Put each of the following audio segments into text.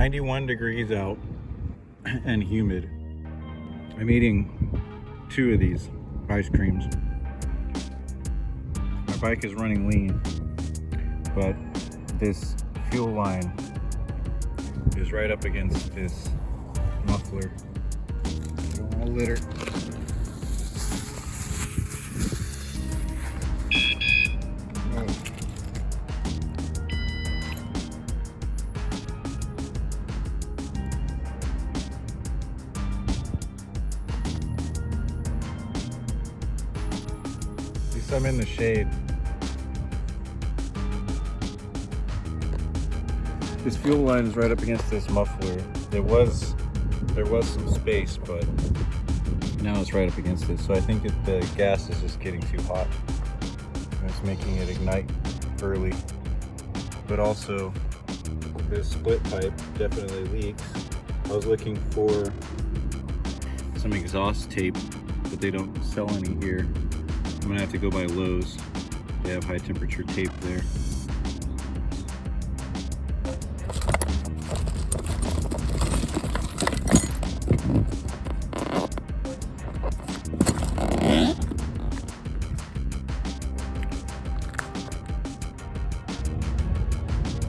91 degrees out and humid. I'm eating 2 of these ice creams. My bike is running lean, but this fuel line is right up against this muffler. I don't want to litter. At least I'm in the shade. This fuel line is right up against this muffler. There was some space, but now it's right up against it. So I think the gas is just getting too hot. And it's making it ignite early. But also, this split pipe definitely leaks. I was looking for some exhaust tape, but they don't sell any here. I'm gonna have to go by Lowe's. They have high temperature tape there.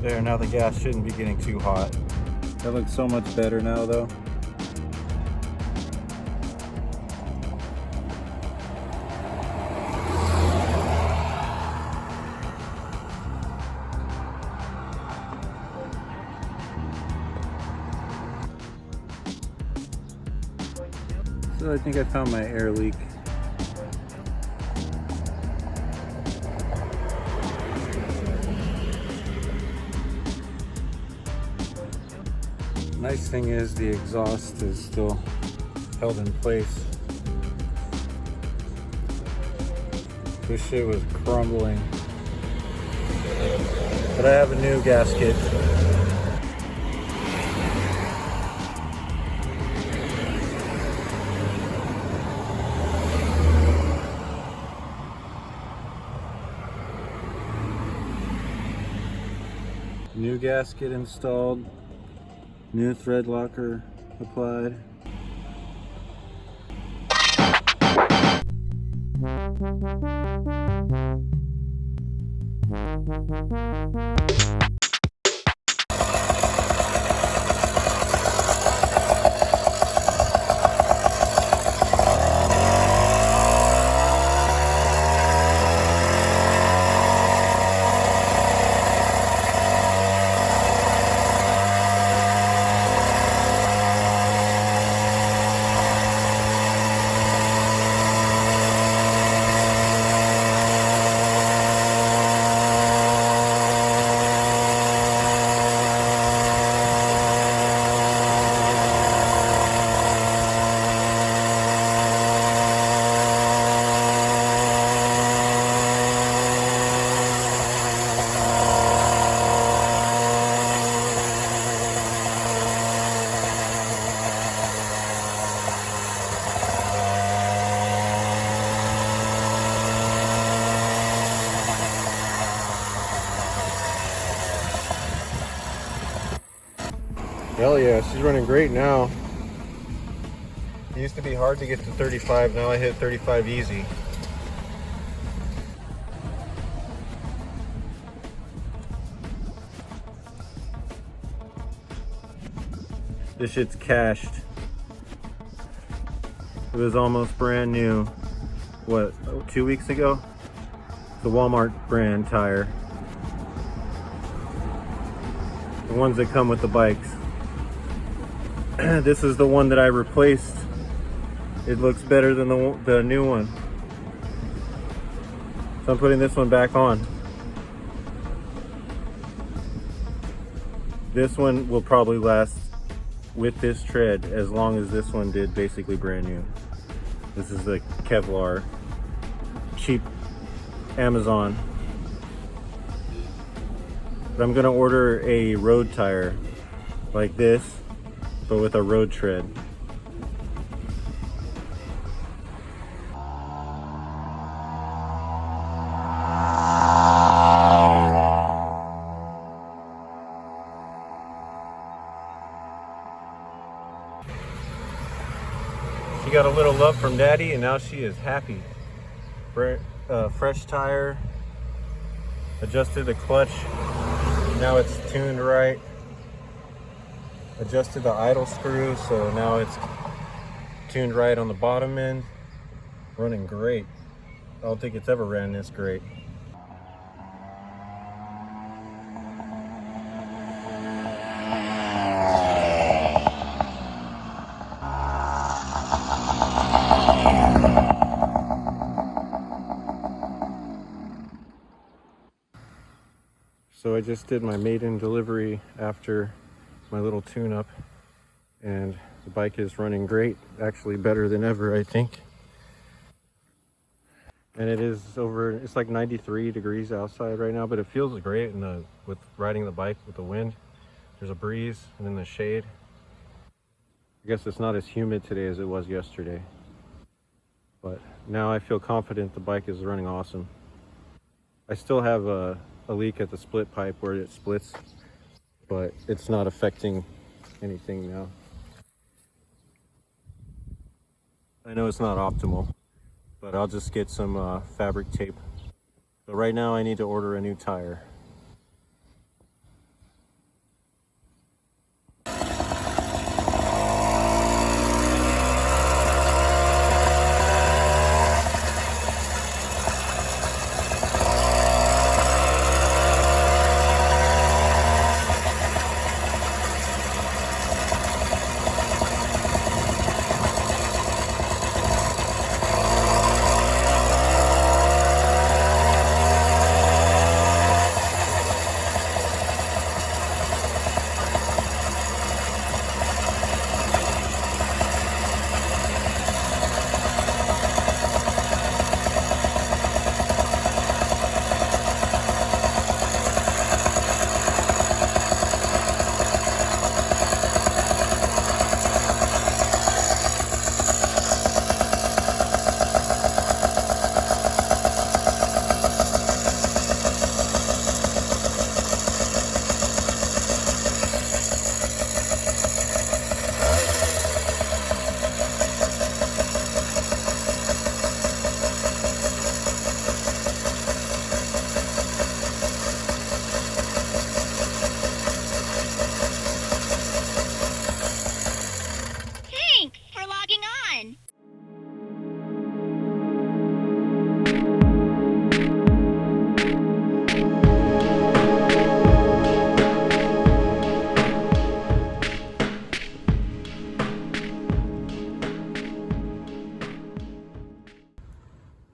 There, now the gas shouldn't be getting too hot. That looks so much better now though. So I think I found my air leak. Nice thing is the exhaust is still held in place. This shit was crumbling. But I have a new gasket. New gasket installed. New thread locker applied. Hell yeah, she's running great now. It used to be hard to get to 35, now I hit 35 easy. This shit's cashed. It was almost brand new, what, 2 weeks ago? The Walmart brand tire. The ones that come with the bikes. This is the one that I replaced. It looks better than the new one. So I'm putting this one back on. This one will probably last with this tread as long as this one did basically brand new. This is the Kevlar, cheap Amazon. But I'm gonna order a road tire like this, but with a road tread. She got a little love from Daddy, and now she is happy. Fresh tire, adjusted the clutch, now it's tuned right. Adjusted the idle screw, so now it's tuned right on the bottom end. Running great. I don't think it's ever ran this great. So I just did my maiden delivery after my little tune-up, and the bike is running great, actually better than ever, I think. And it is it's like 93 degrees outside right now, but it feels great with riding the bike with the wind. There's a breeze and then the shade. I guess it's not as humid today as it was yesterday, but now I feel confident the bike is running awesome. I still have a leak at the split pipe where it splits, but it's not affecting anything now. I know it's not optimal, but I'll just get some fabric tape. But right now I need to order a new tire.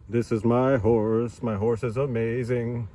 This is my horse. My horse is amazing.